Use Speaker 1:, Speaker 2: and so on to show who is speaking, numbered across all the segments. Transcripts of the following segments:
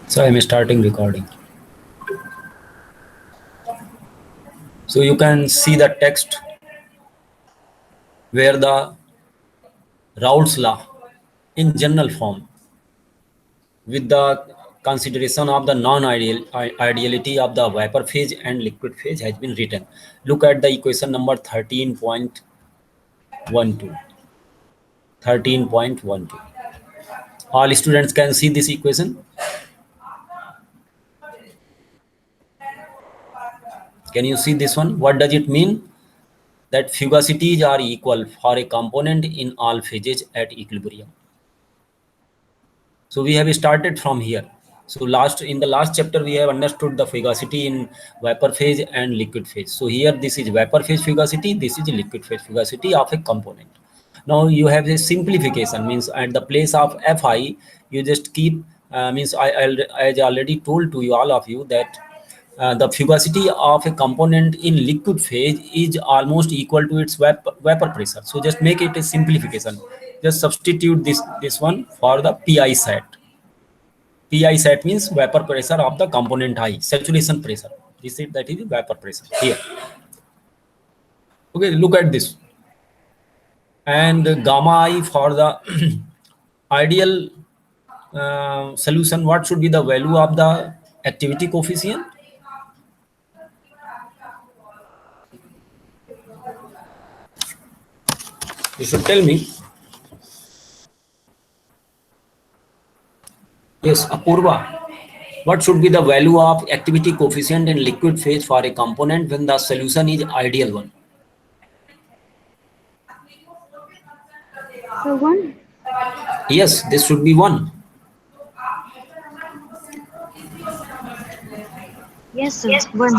Speaker 1: So I'm starting recording. So you can see the text where the Raoult's law in general form with the consideration of the non-ideality of the vapor phase and liquid phase has been written. Look at the equation number 13.12. 13.12. All students can see this equation. Can you see this one? What does it mean? That fugacities are equal for a component in all phases at equilibrium. So we have started from here. So in the last chapter we have understood the fugacity in vapor phase and liquid phase. So here this is vapor phase fugacity, this is liquid phase fugacity of a component. Now you have a simplification, means at the place of Fi you just keep means I already told to you, all of you, that the fugacity of a component in liquid phase is almost equal to its vapor pressure. So just make it a simplification. Just substitute this one for the Pi sat. Pi sat means vapor pressure of the component I, saturation pressure. This is that is vapor pressure here. Okay, look at this. And gamma I for the ideal solution, what should be the value of the activity coefficient? You should tell me. Yes, Apurva. What should be the value of activity coefficient in liquid phase for a component when the solution is ideal one?
Speaker 2: So one.
Speaker 1: Yes, this should be 1.
Speaker 2: Yes, sir. One.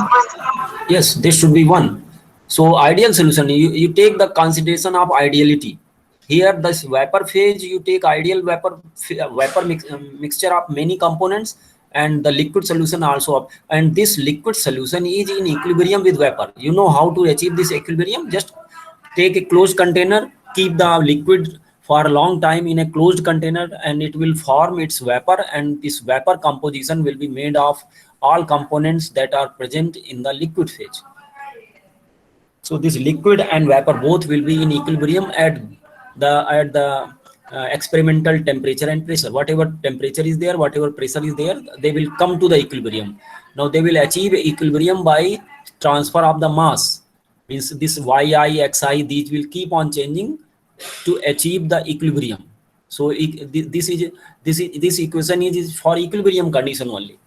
Speaker 1: Yes, this should be 1. So ideal solution, you take the consideration of ideality. Here this vapor phase, you take ideal mixture of many components, and the liquid solution also. And this liquid solution is in equilibrium with vapor. You know how to achieve this equilibrium? Just take a closed container, keep the liquid for a long time in a closed container, and it will form its vapor, and this vapor composition will be made of all components that are present in the liquid phase. So this liquid and vapor both will be in equilibrium at the experimental temperature and pressure. Whatever temperature is there, whatever pressure is there, they will come to the equilibrium. Now they will achieve equilibrium by transfer of the mass. Means this yi, xi, these will keep on changing to achieve the equilibrium. So this equation is for equilibrium condition only.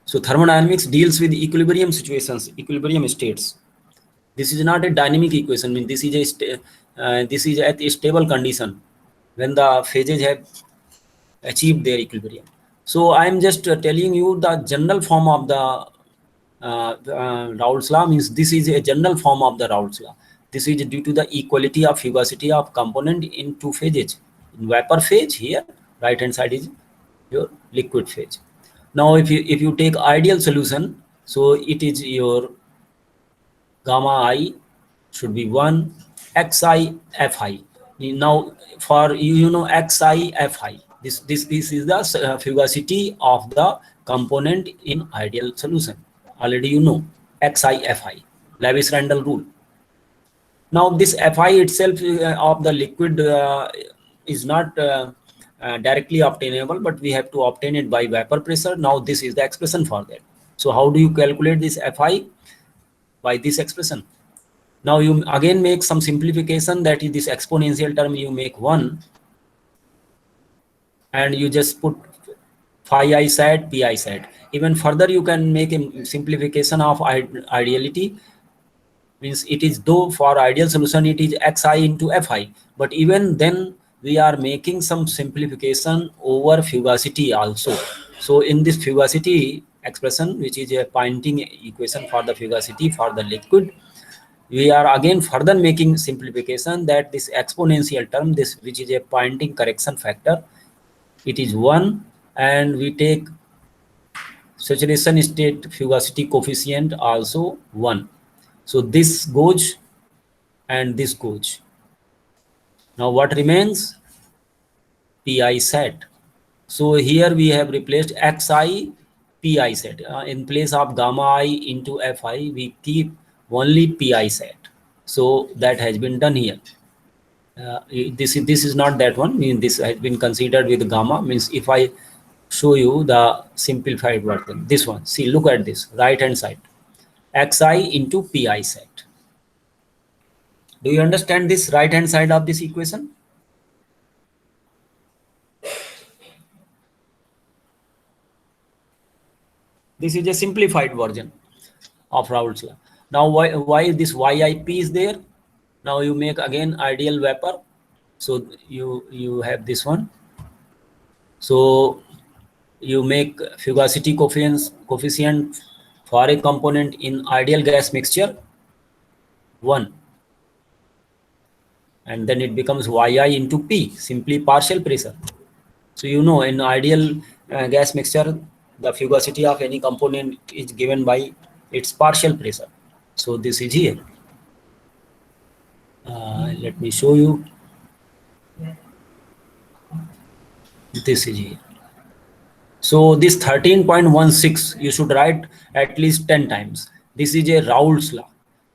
Speaker 1: So thermodynamics deals with equilibrium situations, equilibrium states. This is not a dynamic equation. I mean, this is at a stable condition when the phases have achieved their equilibrium. So I am just telling you the general form of the Raoult's law. Means this is a general form of the Raoult's law. This is due to the equality of fugacity of component in two phases. In vapor phase here, right hand side is your liquid phase. Now if you take ideal solution, so it is your gamma I should be 1, xi fi. Now for you know xi fi, this is the fugacity of the component in ideal solution. Already you know xi fi, Lewis-Randall rule. Now this Fi itself of the liquid is not directly obtainable, but we have to obtain it by vapor pressure. Now this is the expression for that. So how do you calculate this Fi? By this expression. Now you again make some simplification, that is this exponential term you make 1, and you just put phi I sat, pi sat. Even further you can make a simplification of ideality. Means it is, though for ideal solution it is xi into fi, but even then we are making some simplification over fugacity also. So in this fugacity expression, which is a Poynting equation for the fugacity for the liquid, we are again further making simplification, that this exponential term, this which is a Poynting correction factor, it is 1, and we take saturation state fugacity coefficient also 1. So this goes and this goes. Now what remains? Pi sat. So here we have replaced xi pi set. In place of gamma I into fi, we keep only pi set. So that has been done here. This is not that one. Means this has been considered with gamma. Means if I show you the simplified version, this one. See, look at this right hand side. Xi into pi set. Do you understand this right hand side of this equation? This is a simplified version of Raoult's law. Now, why this YIP is there? Now you make again ideal vapor. So you have this one. So you make fugacity coefficient for a component in ideal gas mixture 1, and then it becomes Yi into P, simply partial pressure. So you know, in ideal gas mixture, the fugacity of any component is given by its partial pressure. So this is here. Let me show you. This is here. So this 13.16 you should write at least 10 times. This is a Raoult's law.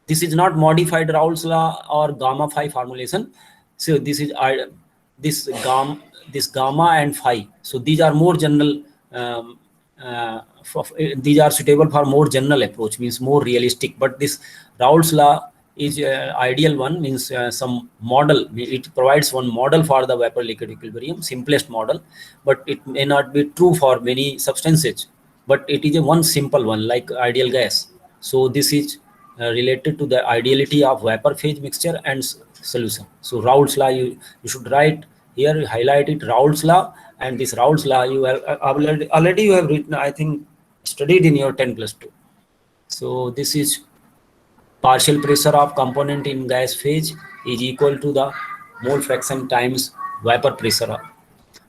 Speaker 1: This is not modified Raoult's law or gamma phi formulation. So this is this gamma and phi. So these are more general. These are suitable for more general approach, means more realistic. But this Raoult's law is ideal one, means some model. It provides one model for the vapor liquid equilibrium, simplest model, but it may not be true for many substances. But it is a one simple one, like ideal gas. So this is related to the ideality of vapor phase mixture and solution. So Raoult's law, you should write here, highlight it, Raoult's law. And this Raoult's law you have already you have written, I think, studied in your 10+2. So this is partial pressure of component in gas phase is equal to the mole fraction times vapor pressure.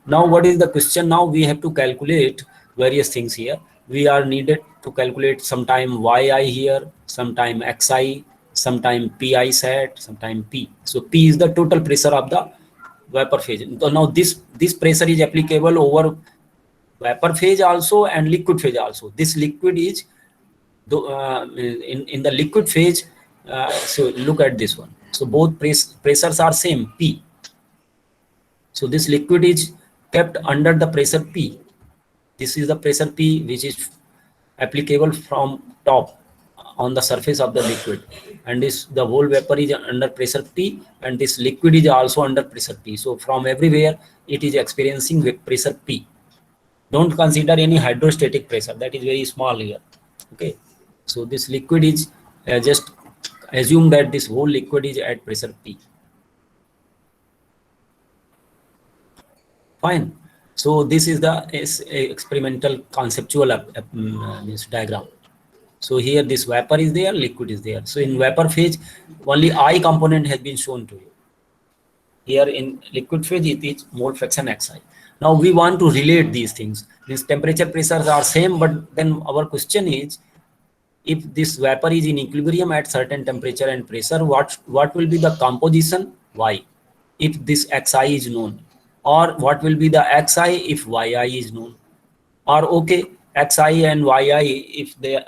Speaker 1: Now what is the question? Now we have to calculate various things here. We are needed to calculate sometime Yi here, sometime Xi, sometime Pi set, sometime P. So P is the total pressure of the vapor phase. So now this pressure is applicable over vapor phase also and liquid phase also. This liquid is in the liquid phase. So look at this one. So both pressures are same, P. So this liquid is kept under the pressure P. This is the pressure P which is applicable from top on the surface of the liquid, and the whole vapor is under pressure P, and this liquid is also under pressure P. So from everywhere it is experiencing pressure P. Don't consider any hydrostatic pressure, that is very small here. Okay, so this liquid is just assume that this whole liquid is at pressure P. Fine. So this is the experimental conceptual this diagram. So here this vapor is there, liquid is there. So in vapor phase, only I component has been shown to you. Here in liquid phase, it is mole fraction Xi. Now we want to relate these things. These temperature pressures are same, but then our question is, if this vapor is in equilibrium at certain temperature and pressure, what will be the composition Y if this Xi is known? Or what will be the Xi if Yi is known? Or okay, Xi and Yi, if they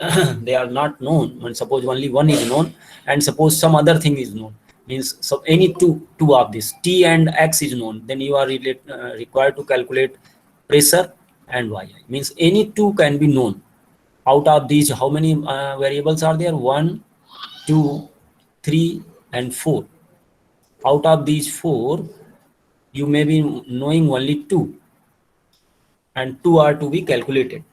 Speaker 1: they are not known, and suppose only one is known, and suppose some other thing is known, means so any two of this T and X is known, then you are required to calculate pressure and Yi. Means any two can be known. Out of these, how many variables are there? 1, 2, 3, and 4. Out of these 4, you may be knowing only 2, and 2 are to be calculated.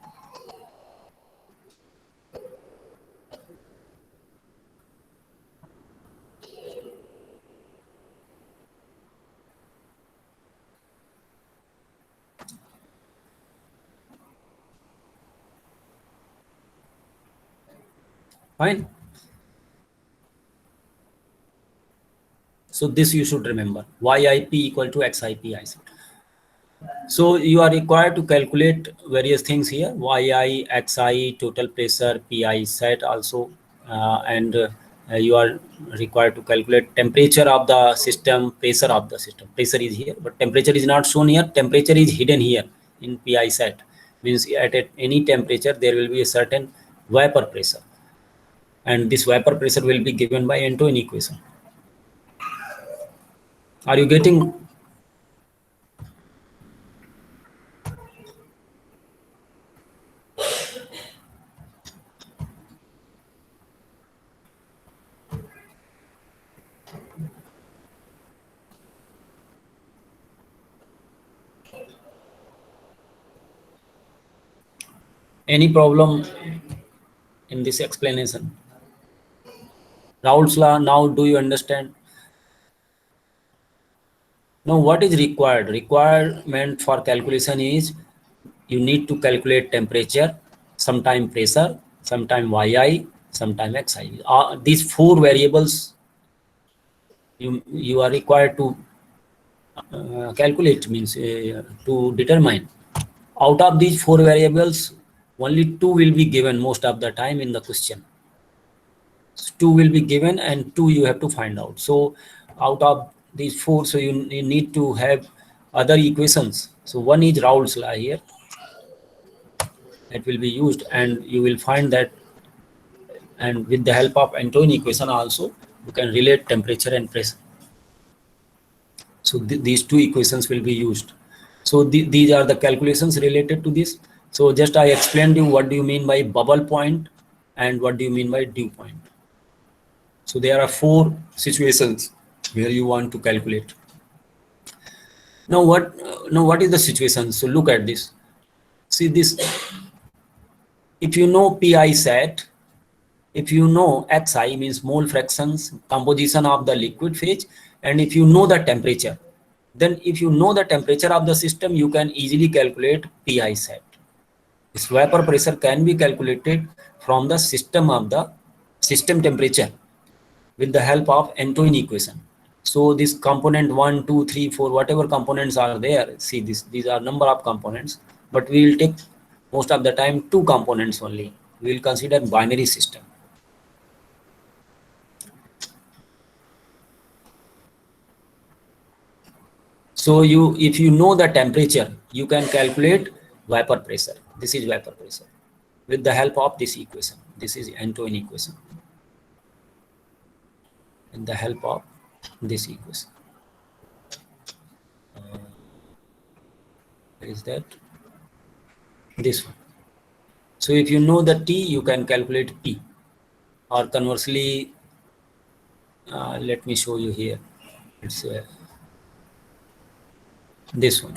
Speaker 1: Fine. So this you should remember, YIP equal to XIP I set. So you are required to calculate various things here, Yi, Xi, total pressure, Pi set also, and you are required to calculate temperature of the system, pressure of the system. Pressure is here, but temperature is not shown here. Temperature is hidden here in PI set means at any temperature there will be a certain vapor pressure, and this vapor pressure will be given by Antoine equation. Are you getting? Any problem in this explanation? Raoult's law, now do you understand? Now what is required? Requirement for calculation is you need to calculate temperature, sometime pressure, sometime yi, sometime xi. These four variables you are required to calculate, means to determine. Out of these four variables, only two will be given most of the time in the question. Two will be given and two you have to find out. So out of these four, so you need to have other equations. So one is Raoult's law here. That will be used, and you will find that, and with the help of Antoine equation also, you can relate temperature and pressure. So these two equations will be used. So these are the calculations related to this. So just I explained you what do you mean by bubble point and what do you mean by dew point. So there are four situations where you want to calculate. Now what is the situation? So look at this. See this. If you know PI set, if you know Xi means mole fractions, composition of the liquid phase, and if you know the temperature, then if you know the temperature of the system, you can easily calculate PI set. This vapor pressure can be calculated from the system temperature with the help of Antoine equation. So this component 1, 2, 3, 4, whatever components are there, see these are number of components, but we will take most of the time two components only. We will consider binary system. So if you know the temperature, you can calculate vapor pressure. This is vapor pressure with the help of this equation. This is Antoine equation. With the help of this equation. Where is that? This one. So if you know the T, you can calculate P. Or conversely, let me show you here. It's this one.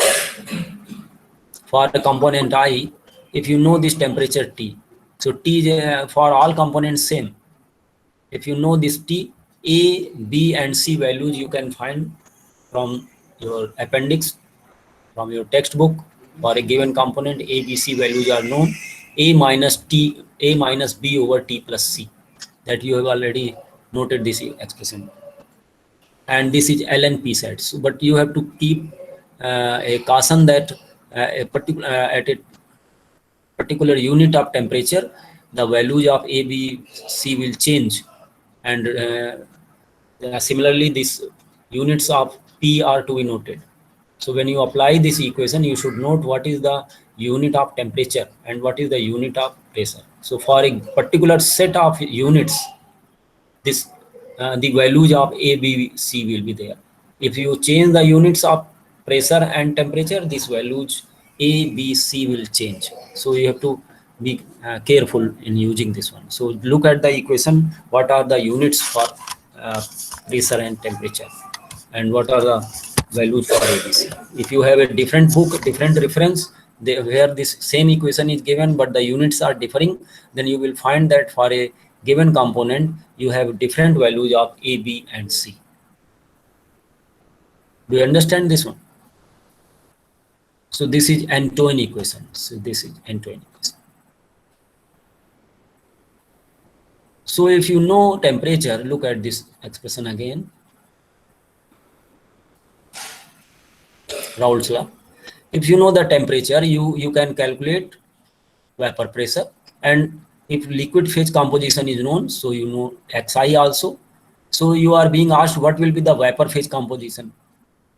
Speaker 1: For the component I, if you know this temperature T, so T is for all components same. If you know this T, A, B and C values you can find from your appendix, from your textbook. For a given component, A, B, C values are known. A minus B over T plus C. That you have already noted this expression. And this is ln P set. So, but you have to keep a caution that at a particular unit of temperature, the values of A, B, C will change, and similarly, these units of P are to be noted. So when you apply this equation, you should note what is the unit of temperature and what is the unit of pressure. So for a particular set of units, this the values of A, B, C will be there. If you change the units of pressure and temperature, these values A, B, C will change. So you have to be careful in using this one. So look at the equation. What are the units for pressure and temperature, and what are the values for ABC? If you have a different book, different reference, where this same equation is given but the units are differing, then you will find that for a given component you have different values of A, B and C. Do you understand this one? So this is Antoine equation. So this is Antoine equation. So if you know temperature, look at this expression again. Raoult's law. If you know the temperature, you can calculate vapor pressure, and if liquid phase composition is known, so you know Xi also. So you are being asked what will be the vapor phase composition.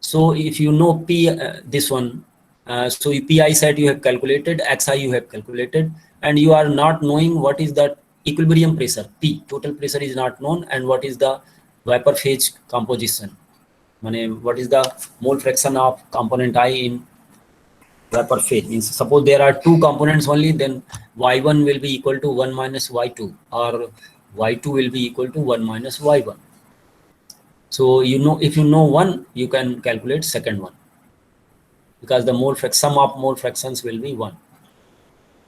Speaker 1: So if you know P, this one, So PI set you have calculated, XI you have calculated, and you are not knowing what is the equilibrium pressure P. Total pressure is not known, and what is the vapor phase composition. What is the mole fraction of component I in vapor phase? Means suppose there are two components only, then y1 will be equal to 1 minus y2, or y2 will be equal to 1 minus y1. So you know, if you know one, you can calculate second one, because the sum of mole fractions will be 1.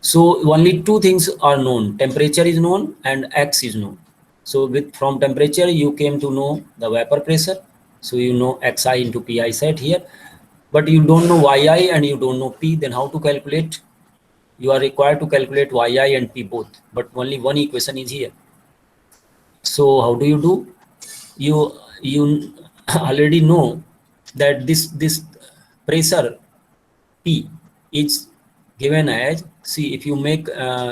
Speaker 1: So only two things are known: temperature is known and X is known. So from temperature you came to know the vapor pressure. So you know Xi into Pi set here, but you don't know Yi and you don't know P. Then how to calculate? You are required to calculate Yi and P both, but only one equation is here. So how do? You already know that this pressure P is given as, see, if you make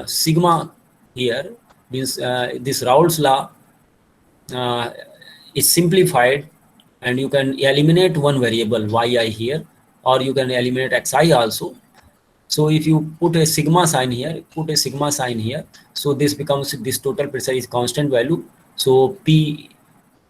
Speaker 1: sigma here, means this Raoult's law is simplified, and you can eliminate one variable yi here, or you can eliminate xi also. So if you put a sigma sign here, so this becomes, this total pressure is constant value. So P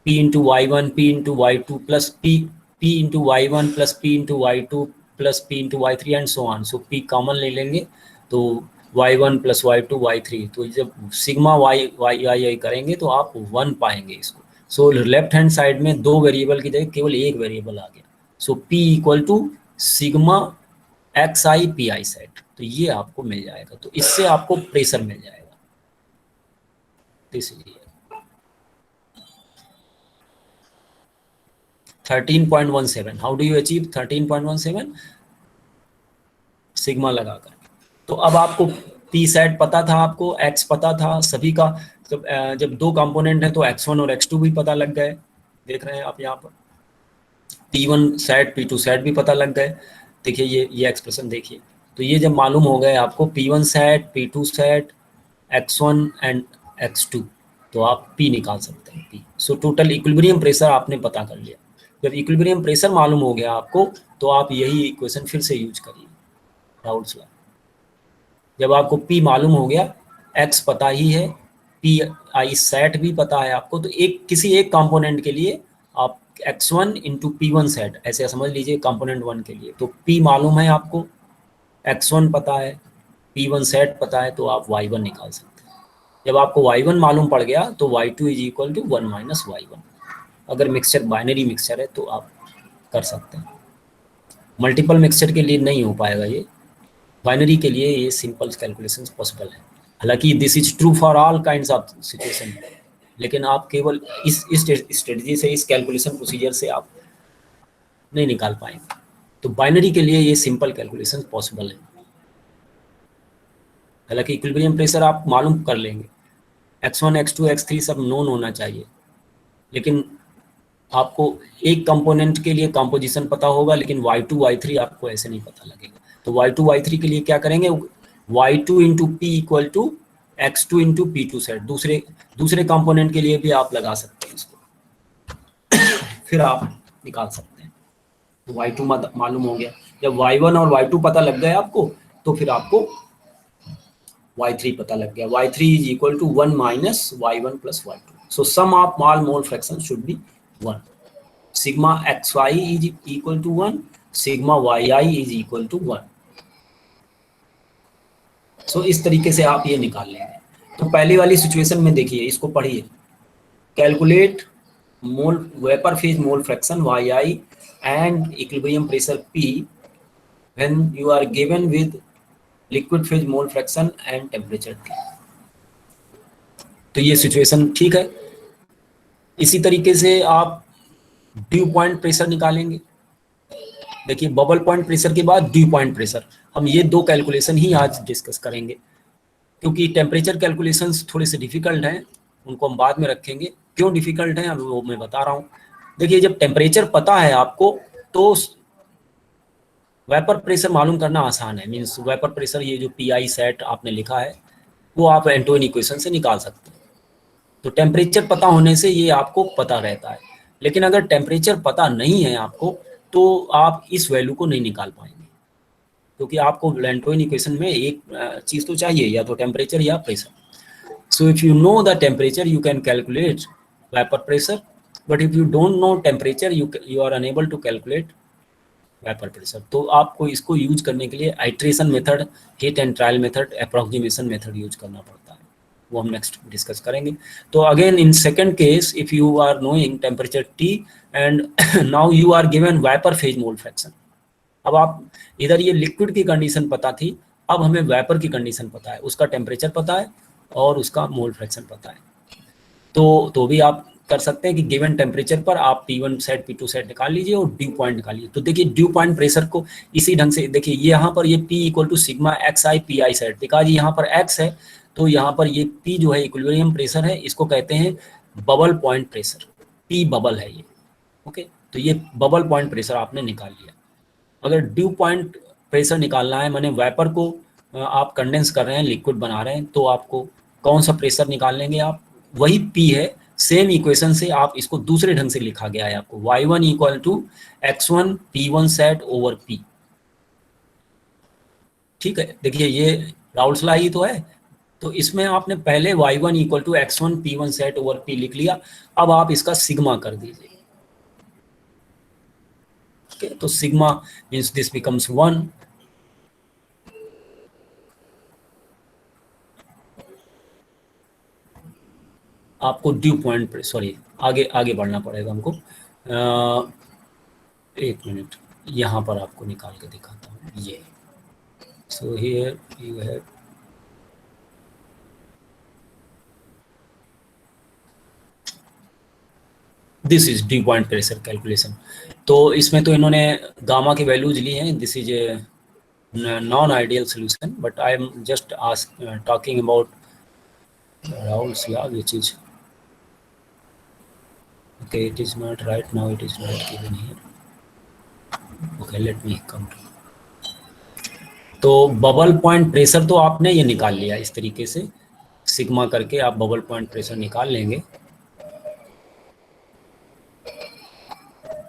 Speaker 1: into y1, P into y2 plus P into y1 plus P into y2 plus P into y3 and so on. So P common ले लेंगे तो y1 plus y2 y3, तो जब sigma y करेंगे तो आप 1 पाएंगे इसको. सो लेफ्ट हैंड साइड में दो वेरिएबल की जगह केवल एक वेरिएबल आ गया. So P equal to sigma XI PI sat, तो ये आपको मिल जाएगा. तो इससे आपको प्रेशर मिल जाएगा. तो इसलिए 13.17. How do you achieve 13.17? Sigma लगाकर. तो अब आपको P सेट पता था, आपको X पता था सभी का. जब दो कंपोनेंट है तो X1 और X2 भी पता लग गए. देख रहे हैं आप यहाँ पर P1 सेट P2 सेट भी पता लग गए. देखिए ये एक्सप्रेशन देखिए. तो ये जब मालूम हो गए आपको P1 set, P2 set, X1 and X2, तो आप P निकाल सकते हैं. P. So total equilibrium pressure आपने पता कर लिया. जब इक्विलिब्रियम प्रेशर मालूम हो गया आपको, तो आप यही इक्वेशन फिर से यूज करिए, राउल्ट्स लॉ. जब आपको P मालूम हो गया, X पता ही है, PI सेट भी पता है आपको, तो किसी एक कंपोनेंट के लिए आप X1 इंटू P1 सेट ऐसे समझ लीजिए कंपोनेंट 1 के लिए. तो P मालूम है आपको, X1 पता है, P1 सेट पता है, तो आप Y1 निकाल सकते हैं. जब आपको Y1 मालूम पड़ गया तो Y2 is equal to 1 minus Y1. अगर मिक्सचर बाइनरी मिक्सचर है तो आप कर सकते हैं. मल्टीपल मिक्सचर के लिए नहीं हो पाएगा ये. बाइनरी के लिए ये सिंपल कैलकुलेशंस पॉसिबल है. हालांकि this is true for all kinds of situation, लेकिन आप केवल इस स्ट्रेटजी से, इस कैलकुलेशन प्रोसीजर से आप नहीं निकाल पाएंगे. तो बाइनरी के लिए ये सिंपल कैलकुलेशन पॉसिबल है. हालांकि इक्विलिब्रियम प्रेशर आप मालूम कर लेंगे, X1, X2, X3 सब नोन होना चाहिए, लेकिन आपको एक कंपोनेंट के लिए कंपोजिशन पता होगा, लेकिन Y2, Y3 आपको ऐसे नहीं पता लगेगा. तो Y2, Y3 के लिए क्या करेंगे, Y2 into P equal to X2 into P2 sat. दूसरे कंपोनेंट के लिए भी आप लगा सकते हैं इसको, फिर आप निकाल सकते हैं. तो Y2 मालूम हो गया. जब Y1 और Y2 पता लग गया आपको, तो फिर आपको Y3 पता लग गया. Y3 is equal to 1 minus Y1 plus Y2. So sum of all mole fraction should be 1. Sigma XY is equal to 1, sigma YI is equal to 1. So इस तरीके से आप ये निकाल लेंगे. तो पहली वाली सिचुएशन में देखिए, इसको पढ़िए. Calculate mole vapour phase mole fraction YI and equilibrium pressure P when you are given with liquid phase mole fraction and temperature T. तो ये सिचुएशन ठीक है. इसी तरीके से आप ड्यू पॉइंट प्रेशर निकालेंगे. देखिए, बबल पॉइंट प्रेशर के बाद ड्यू पॉइंट प्रेशर. हम ये दो कैलकुलेशन ही आज डिस्कस करेंगे, क्योंकि टेम्परेचर कैलकुलेशंस थोड़े से डिफिकल्ट हैं, उनको हम बाद में रखेंगे. क्यों डिफिकल्ट हैं वो मैं बता रहा हूँ. देखिए, जब टेम्परेचर पता है आपको, तो वेपर प्रेशर मालूम करना आसान है. मीन्स वेपर प्रेशर, ये जो PI सेट आपने लिखा है, वो आप एंटोइन इक्वेशन से निकाल सकते हैं. तो टेम्परेचर पता होने से ये आपको पता रहता है. लेकिन अगर टेम्परेचर पता नहीं है आपको, तो आप इस वैल्यू को नहीं निकाल पाएंगे. क्योंकि आपको लेंटोइन इक्वेशन में एक चीज तो चाहिए, या तो टेम्परेचर या pressure. So if you know the temperature, you can calculate vapor pressure. But if you don't know temperature, you are unable to calculate vapor pressure. तो आपको इसको यूज करने के लिए iteration method, hit and trial method, approximation method use करना पड़ता है. वो हम नेक्स्ट डिस्कस करेंगे. तो again in second case, if you are knowing temperature T and now you are given vapour phase mole fraction. अब आप इधर ये लिक्विड की कंडीशन पता थी, अब हमें वेपर की कंडीशन पता है, उसका टेम्परेचर पता है और उसका मोल फ्रैक्शन पता है. तो भी आप कर सकते हैं कि गिवन टेम्परेचर पर आप P1 सेट P2 सेट निकाल लीजिए और ड्यू पॉइंट निकालिए. तो देखिए ड्यू पॉइंट प्रेशर को इसी ढंग से देखिए, ये यहाँ पर ये P equal to sigma XI PI sat, because यहाँ पर X है तो यहाँ पर ये P जो है इक्विलिब्रियम प्रेशर है, इसको कहते हैं bubble point pressure. P bubble है ये. ओके, तो ये बबल पॉइंट प्रेशर आपने निकाल लिया. अगर ड्यू पॉइंट प्रेशर निकालना है, माने वेपर को आप कंडेंस कर रहे हैं, लिक्विड बना रहे हैं, तो आपको कौन सा प्रेशर निकाल लेंगे आप, वही P है. सेम इक्वेशन से आप इसको दूसरे ढंग से लिखा गया है आपको, y1 equal to x1 P1 sat over P. ठीक है, देखिए ये राउल्स लॉ ही तो है. तो इसमें आपने पहले y1 equal to x1 P1 sat over P लिख लिया. अब आप इसका सिग्मा कर दीजिए. Okay, तो sigma means this becomes 1. आपको ड्यू पॉइंट पर, सॉरी आगे आगे बढ़ना पड़ेगा हमको. एक मिनट, यहाँ पर आपको निकाल के दिखाता हूँ ये. So here you have this is due point pressure calculation. तो इसमें तो इन्होंने गामा की वैल्यूज ली हैं. This is a non ideal solution, but I am just talking about Raoult's law, which is okay. It is not right now. It is not given here. Okay, let me come to. तो bubble point pressure तो आपने ये निकाल लिया इस तरीके से, sigma करके आप बबल पॉइंट प्रेशर निकाल लेंगे.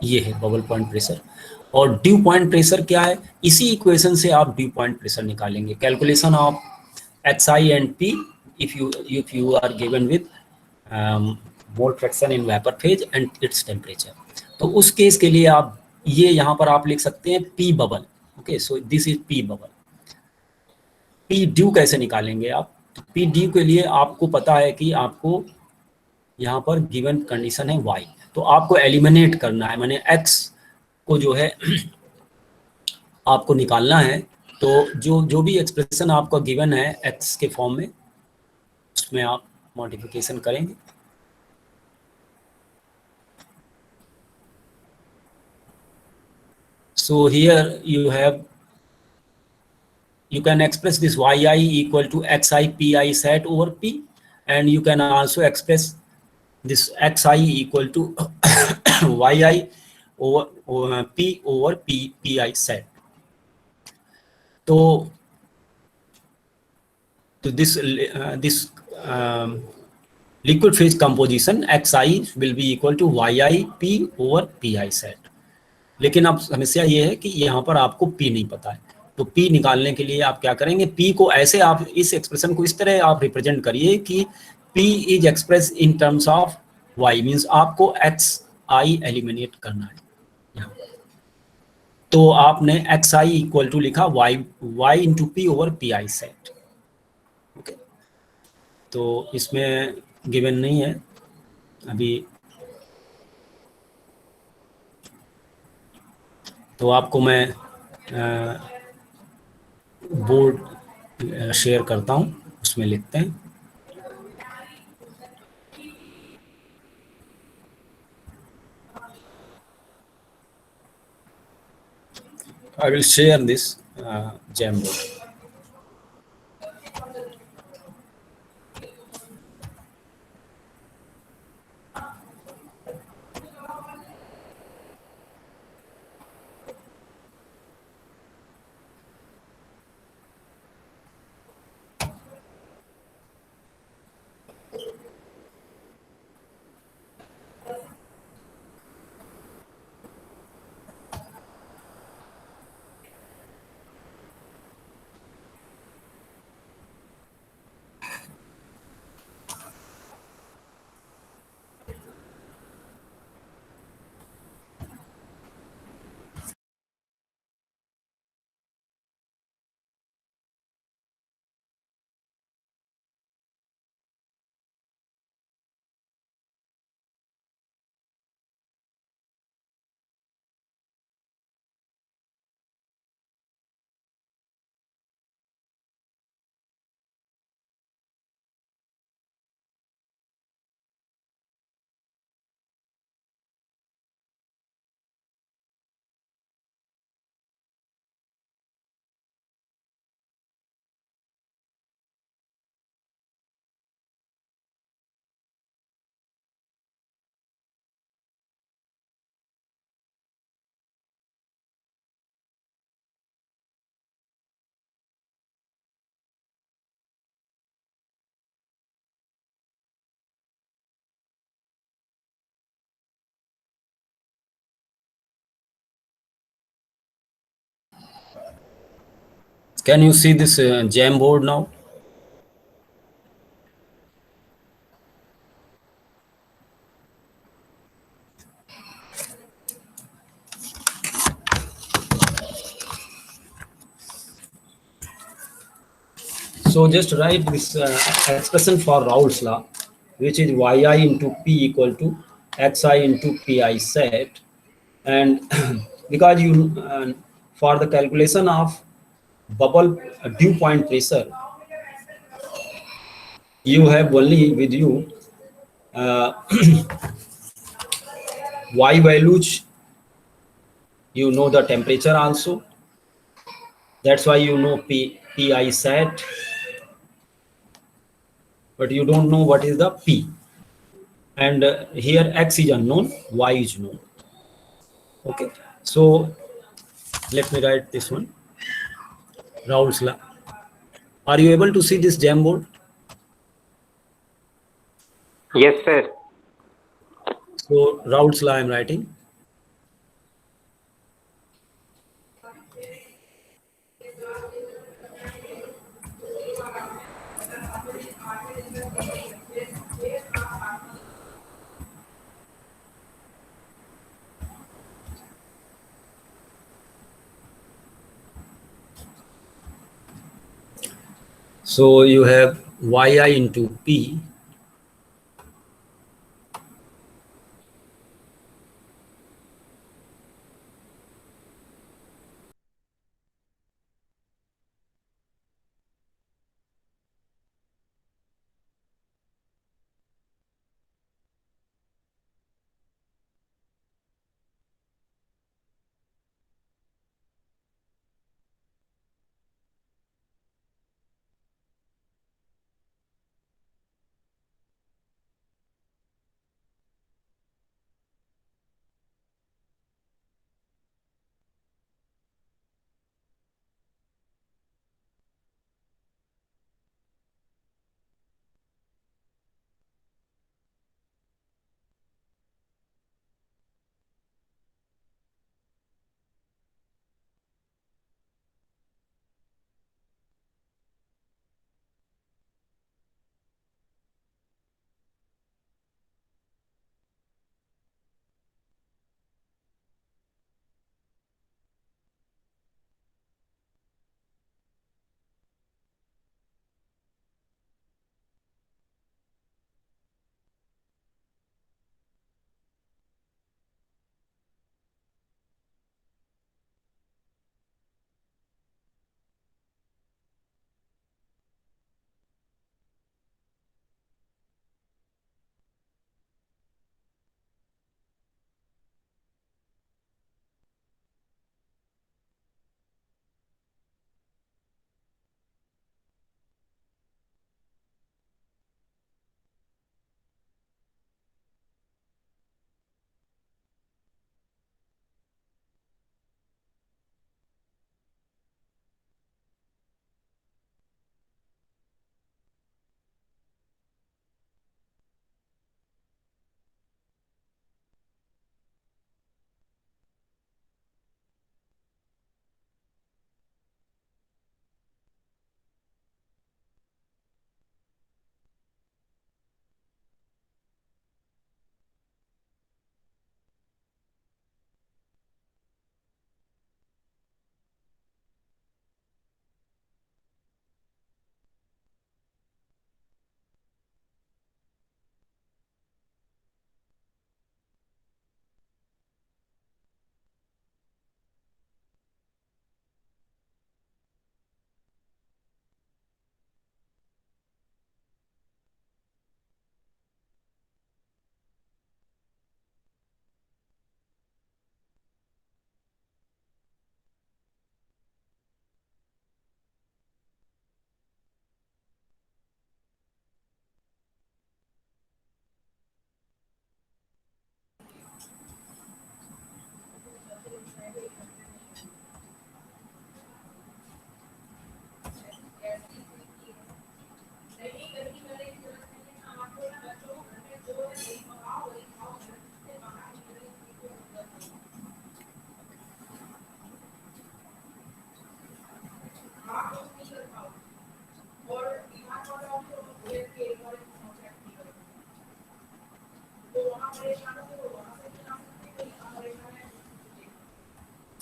Speaker 1: ये है बबल पॉइंट प्रेशर. और ड्यू पॉइंट प्रेशर क्या है, इसी इक्वेशन से आप ड्यू पॉइंट प्रेशर निकालेंगे. Calculation of XI and P if you are given with mole fraction in vapour phase and its temperature. तो उस केस के लिए आप ये यहाँ पर आप लिख सकते हैं P bubble. Okay, so this is P bubble. P due कैसे निकालेंगे आप, तो P ड्यू के लिए आपको पता है कि आपको यहाँ पर गिवन कंडीशन है Y, तो आपको एलिमिनेट करना है, माने X को जो है आपको निकालना है. तो जो भी एक्सप्रेशन आपका गिवन है X के फॉर्म में, उसमें आप मॉडिफिकेशन करेंगे. So here you can express this yi equal to xi pi set over P, and you can also express this xi equal to yi over P over pi set. तो this liquid phase composition xi will be equal to yi P over pi set. लेकिन अब समस्या ये है कि यहाँ पर आपको P नहीं पता है. तो P निकालने के लिए आप क्या करेंगे, P को ऐसे आप इस एक्सप्रेशन को इस तरह आप रिप्रेजेंट करिए कि P is express in terms of Y, means आपको XI एलिमिनेट करना है यहाँ. तो आपने XI इक्वल टू लिखा Y into P over PI set. Okay, तो इसमें गिवन नहीं है अभी. तो आपको मैं बोर्ड शेयर करता हूँ, उसमें लिखते हैं. I will share this Jamboard. Can you see this Jamboard now? So just write this expression for Raoult's law, which is yi into p equal to xi into pi set, and because you for the calculation of bubble dew point pressure, you have only with you uh, y values. You know the temperature also. That's why you know pi set, but you don't know what is the p. And here x is unknown, y is known. Okay, so let me write this one. Raoult's law. Are you able to see this Jamboard?
Speaker 3: Yes, sir.
Speaker 1: So Raoult's law I'm writing. So you have yi into p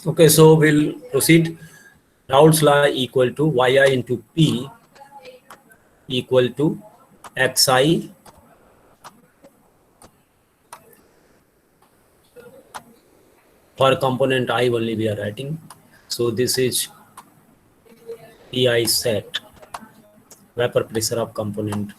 Speaker 1: Okay, so we'll proceed. Raoult's law equal to yi into p equal to xi for component I only we are writing. So this is pi set, vapor pressure of component.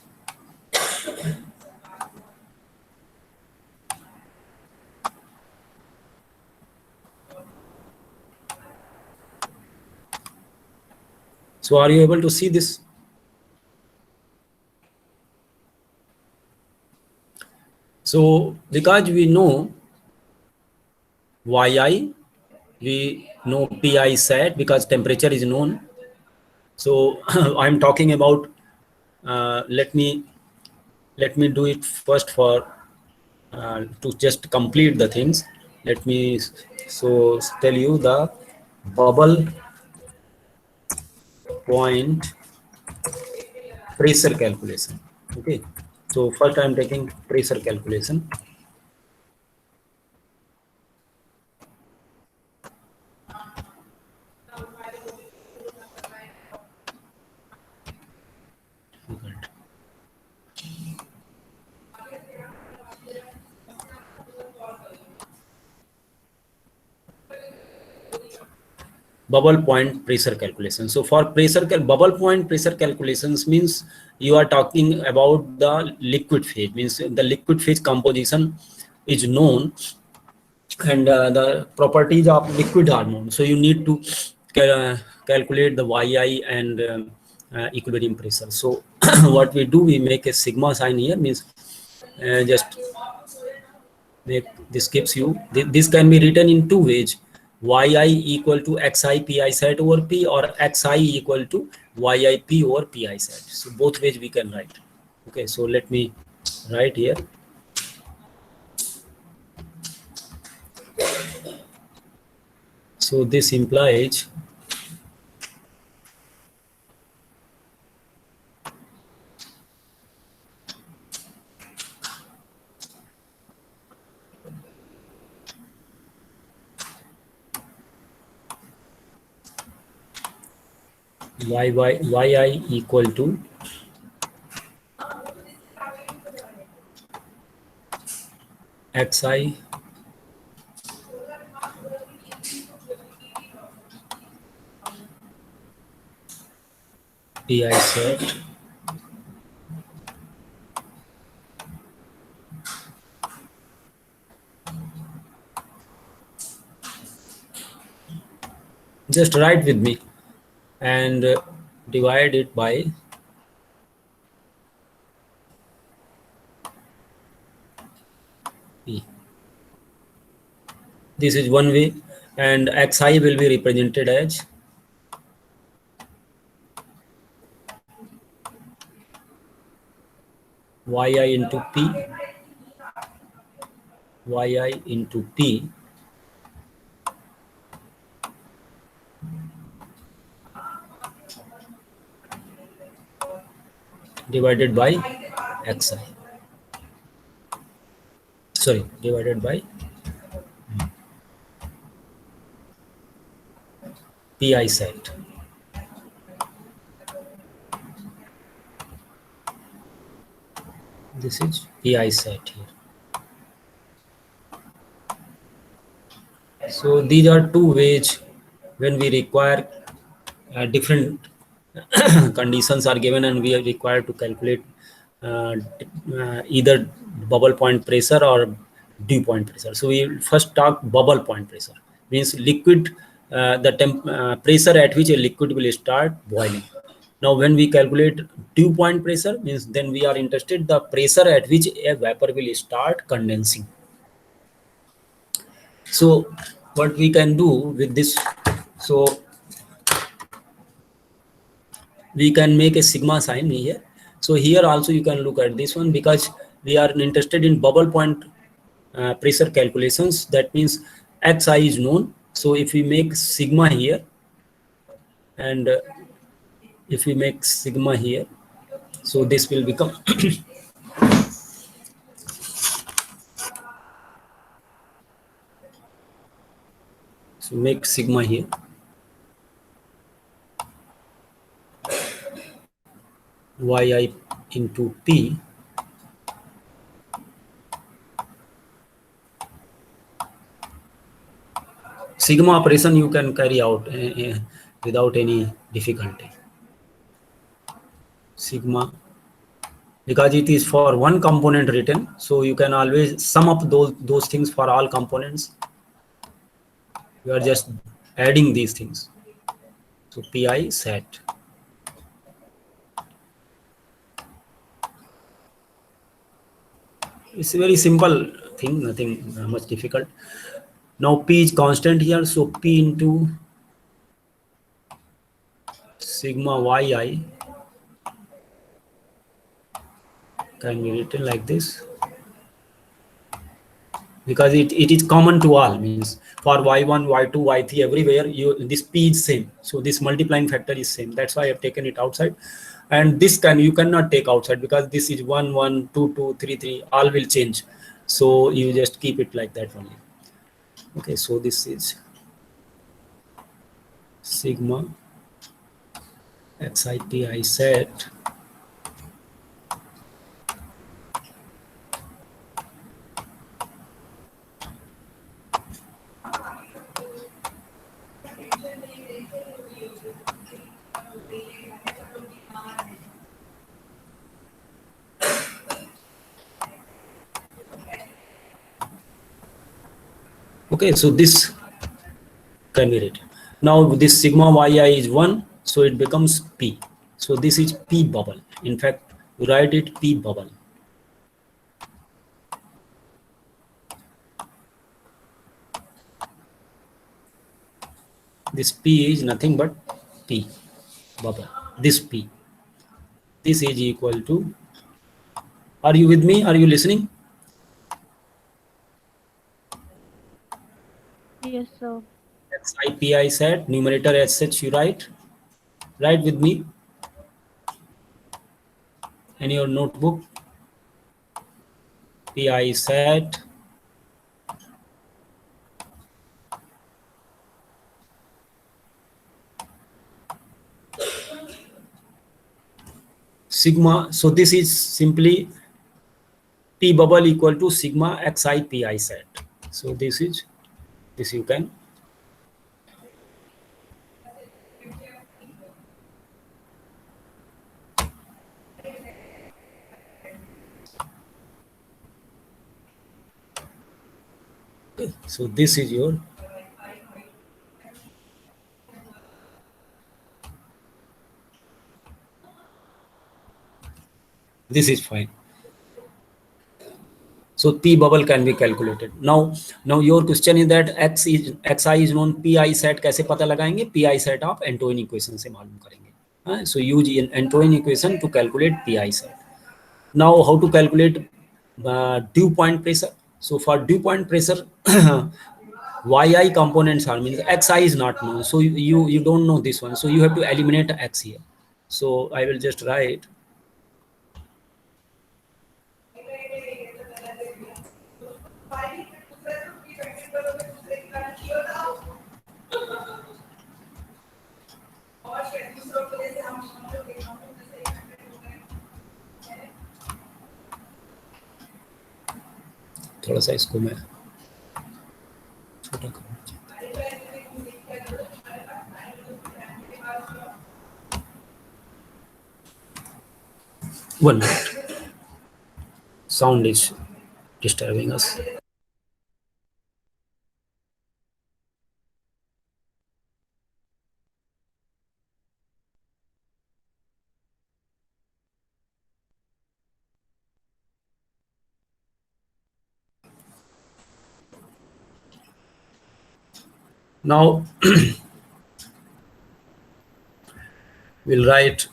Speaker 1: So are you able to see this? So because we know yi, we know pi set because temperature is known. So I'm talking about, let me do it first for to just complete the things. Let me so tell you the bubble point pressure calculation. Okay, so first I'm taking pressure calculation. Bubble point pressure calculation. So for bubble point pressure calculations means you are talking about the liquid phase, means the liquid phase composition is known, and the properties of liquid are known. So you need to calculate the yi and equilibrium pressure. So what we do, we make a sigma sign here, means just make this gives you this can be written in two ways: yi equal to xi pi set over p, or xi equal to yi p over pi set. So both ways we can write. Okay, so let me write here. So this implies yi equal to xi pi set just write with me, and divide it by p. This is one way, and xi will be represented as yi into p, yi into p divided by xi. Sorry, divided by pi set. This is pi set here. So these are two ways when we require different conditions are given, and we are required to calculate either bubble point pressure or dew point pressure. So we first talk bubble point pressure, means liquid, pressure at which a liquid will start boiling. Now when we calculate dew point pressure, means then we are interested the pressure at which a vapor will start condensing. So what we can do with this, so we can make a sigma sign here. So here also you can look at this one, because we are interested in bubble point pressure calculations. That means xi is known. So if we make sigma here, and if we make sigma here, so this will become So make sigma here. Yi into P sigma operation you can carry out without any difficulty. Sigma, because it is for one component written, so you can always sum up those things for all components. You are just adding these things. So pi set. It's a very simple thing, nothing much difficult. Now P is constant here, so P into sigma Yi can be written like this, because it is common to all, means for y1, y2, y3, everywhere this P is same. So this multiplying factor is same. That's why I have taken it outside. And this you cannot take outside, because this is 1, 1, 2, 2, 3, 3, all will change. So you just keep it like that only. Okay, so this is sigma xi pi set okay. So this can be written. Now this sigma yi is 1, so it becomes P. So this is P bubble. In fact, you write it P bubble. This P is nothing but P bubble. This P. This is equal to, are you with me? Are you listening?
Speaker 2: Yes, sir.
Speaker 1: Xi pi set, numerator as such you write. Write with me in your notebook. Pi set sigma. So this is simply P bubble equal to sigma xi pi set. So this you can. So this is your this is fine. So P bubble can be calculated. Now your question is that xi is known, pi set कैसे पता लगाएंगे? Pi set आप Antoine equation से मालूम करेंगे. So use Antoine equation to calculate pi set. Now how to calculate dew point pressure? So for dew point pressure, yi components are, means xi is not known. So you don't know this one. So you have to eliminate x here. So I will just write थोड़ा सा इसको मैं छोटा करूँ. 1 minute. Sound is disturbing us. Now we'll write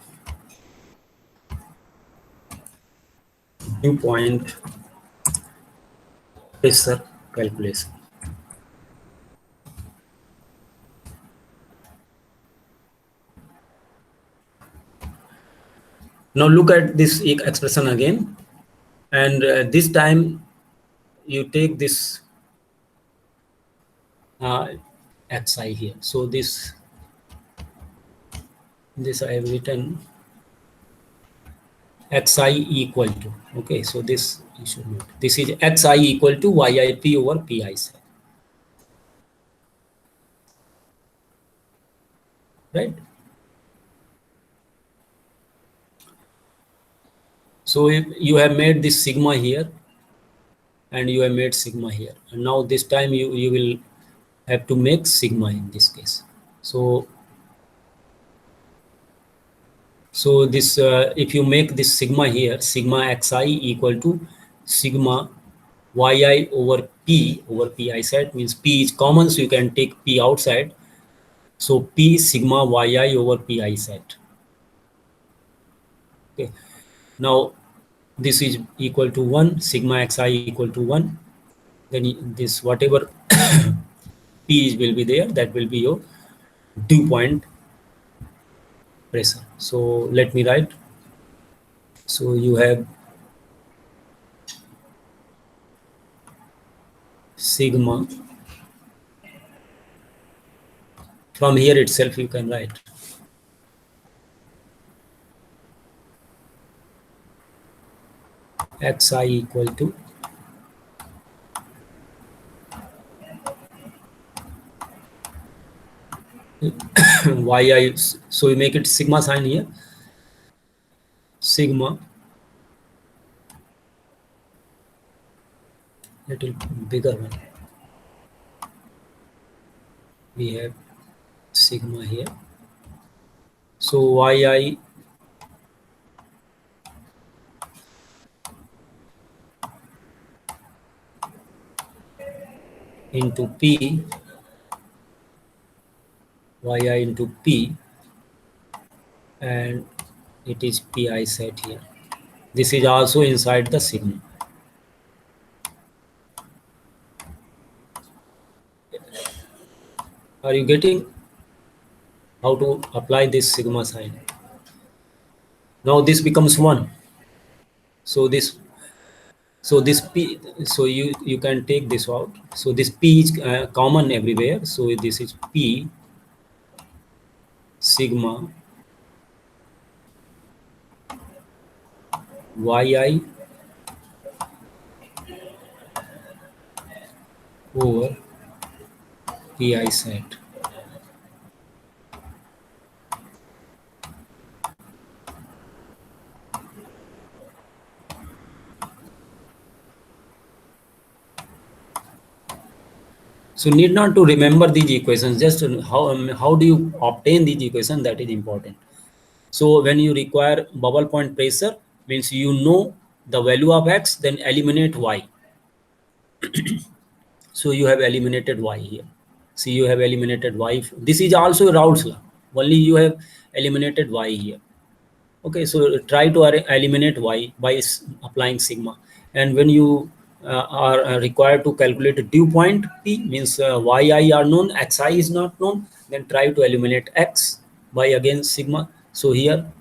Speaker 1: dew point pressure calculation. Now look at this expression again, and this time you take this xi here. So this I have written xi equal to, okay, so this you should note, this is xi equal to yip over pi psi, right? So if you have made this sigma here and you have made sigma here, and now this time you will have to make sigma in this case. So this if you make this sigma here, sigma xi equal to sigma yi over pi set, means p is common, so you can take p outside, so p sigma yi over pi set. Okay, now this is equal to 1, sigma xi equal to 1, then this whatever p will be there, that will be your dew point pressure. So let me write. So you have sigma, from here itself you can write xi equal to yi, so you make it sigma sign here, sigma, little bigger one, we have sigma here, so yi into p, yi into p, and it is pi set here. This is also inside the sigma. Are you getting how to apply this sigma sign? Now this becomes 1. So this p, so you can take this out. So this p is common everywhere. So this is p sigma yi over pi set. So need not to remember these equations, just how do you obtain these equations, that is important. So when you require bubble point pressure, means you know the value of x, then eliminate y. So you have eliminated y here. See, you have eliminated y. This is also Raoult's law. Only you have eliminated y here. Okay, so try to eliminate y by applying sigma. And when you are required to calculate a dew point p, means yi are known, xi is not known, then try to eliminate x by again sigma. So here,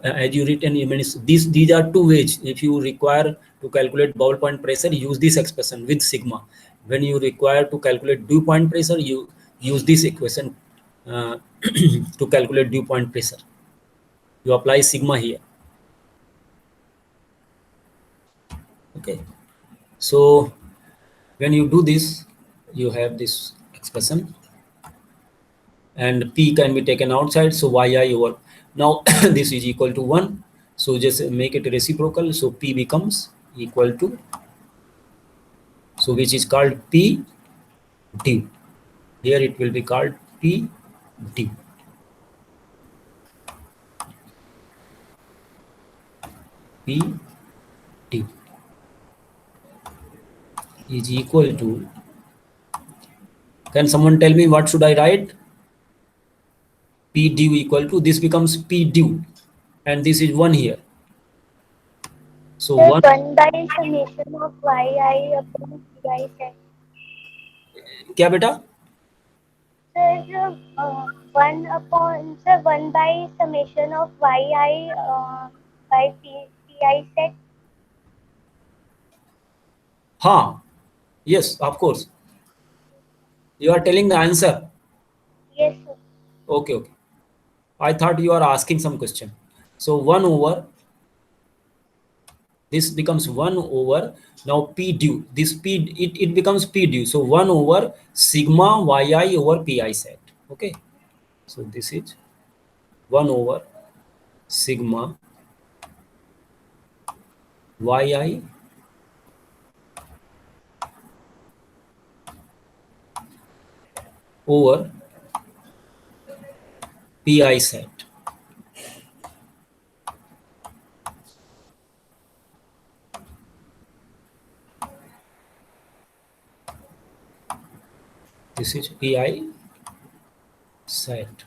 Speaker 1: as you written, means these are two ways. If you require to calculate bubble point pressure, use this expression with sigma. When you require to calculate dew point pressure, you use this equation to calculate dew point pressure. You apply sigma here. Okay, so when you do this, you have this expression, and p can be taken outside, so yi over, now this is equal to 1, so just make it reciprocal, so p becomes equal to, so which is called p d, here it will be called p d, p d is equal to, can someone tell me what should I write? P due equal to, this becomes P due, and this is 1 here. So
Speaker 2: Sir,
Speaker 1: 1,
Speaker 2: 1 by summation of yi upon pi set.
Speaker 1: क्या बेटा?
Speaker 2: Sir, 1 by summation of yi by pi set.
Speaker 1: हाँ, yes, of course. You are telling the answer.
Speaker 2: Yes, sir.
Speaker 1: Okay, okay. I thought you are asking some question. So 1 over, this becomes 1 over, now P due. This P, it becomes P due. So 1 over sigma yi over pi set. Okay. So this is 1 over sigma yi over pi set. This is pi set.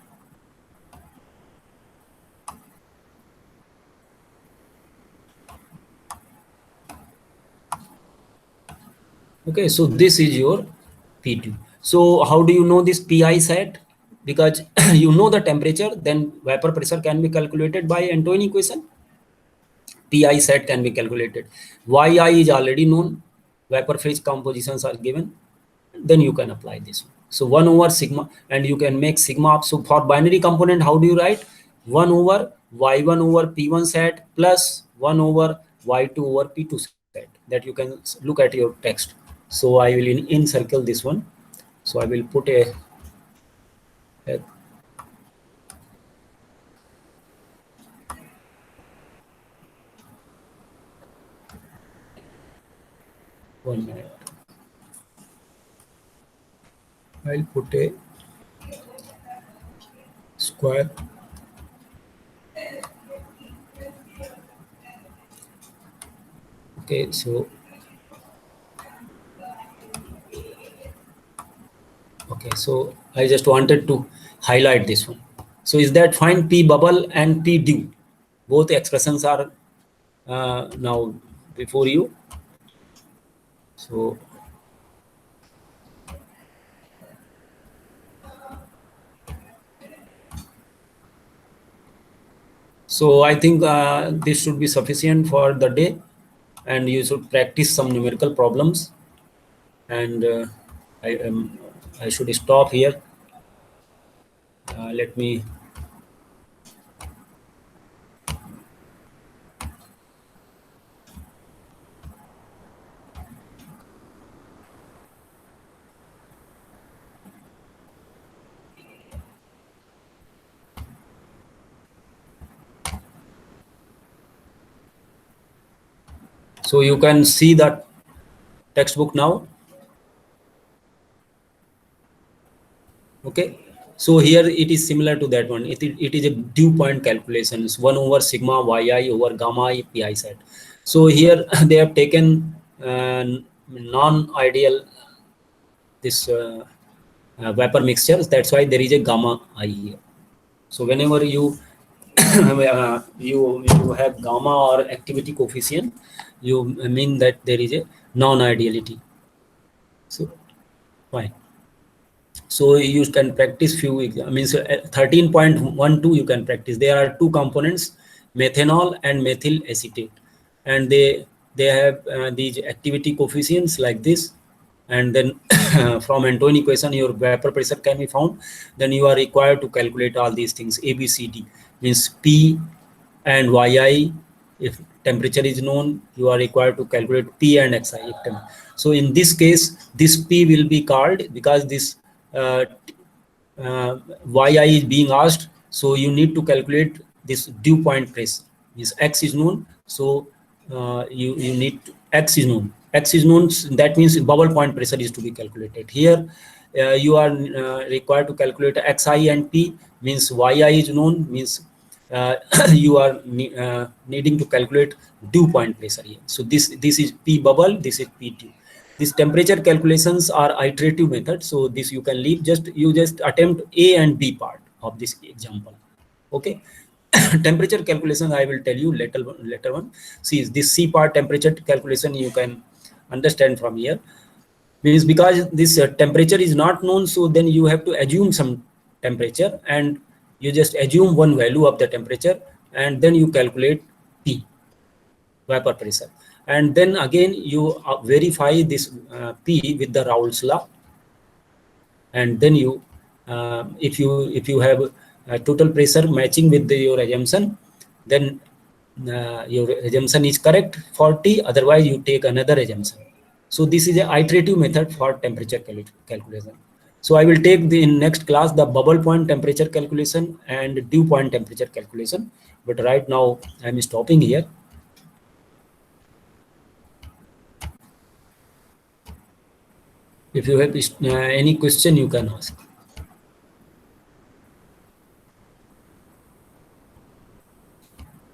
Speaker 1: Okay, so this is your P2. So how do you know this pi set? Because you know the temperature, then vapor pressure can be calculated by Antoine equation. Pi set can be calculated. Yi is already known. Vapor phase compositions are given. Then you can apply this one. So 1 over sigma, and you can make sigma up. So for binary component, how do you write? 1 over y1 over p1 set plus 1 over y2 over p2 set. That you can look at your text. So I will encircle this one. So I will put a 1 minute. I'll put a square. Okay, so okay, so I just wanted to highlight this one. So is that fine? P bubble and P due, both expressions are now before you. So I think this should be sufficient for the day, and you should practice some numerical problems. And I should stop here. Let me. So you can see the textbook now. Okay. So here it is similar to that one. It is a dew point calculations, 1 over sigma yi over gamma I pi set. So here they have taken non-ideal this vapor mixtures. That's why there is a gamma I here. So whenever you you have gamma or activity coefficient, you mean that there is a non-ideality. So fine. So you can practice few means 13.12 you can practice. There are two components, methanol and methyl acetate, and they have these activity coefficients like this, and then from Antoine equation your vapor pressure can be found. Then you are required to calculate all these things. ABCD means P and YI. If temperature is known, you are required to calculate P and XI. So in this case, this P will be called, because this yi is being asked, so you need to calculate this dew point pressure. This x is known, so you need to, x is known. That means bubble point pressure is to be calculated. Here you are required to calculate xi and p, means yi is known, means you are needing to calculate dew point pressure here. So this is p bubble, this is p dew. These temperature calculations are iterative method, so this you can leave. You just attempt A and B part of this example. Okay. Temperature calculation I will tell you later one. See, this C part temperature calculation you can understand from here. Means because this temperature is not known, so then you have to assume some temperature, and you just assume one value of the temperature, and then you calculate P, vapor pressure. And then again you verify this P with the Raoult's law, and then you if you have total pressure matching with your assumption, then your assumption is correct for T, otherwise you take another assumption. So this is a iterative method for temperature calculation. So I will take in next class the bubble point temperature calculation and dew point temperature calculation, but right now I am stopping here. If you have any question, you can ask.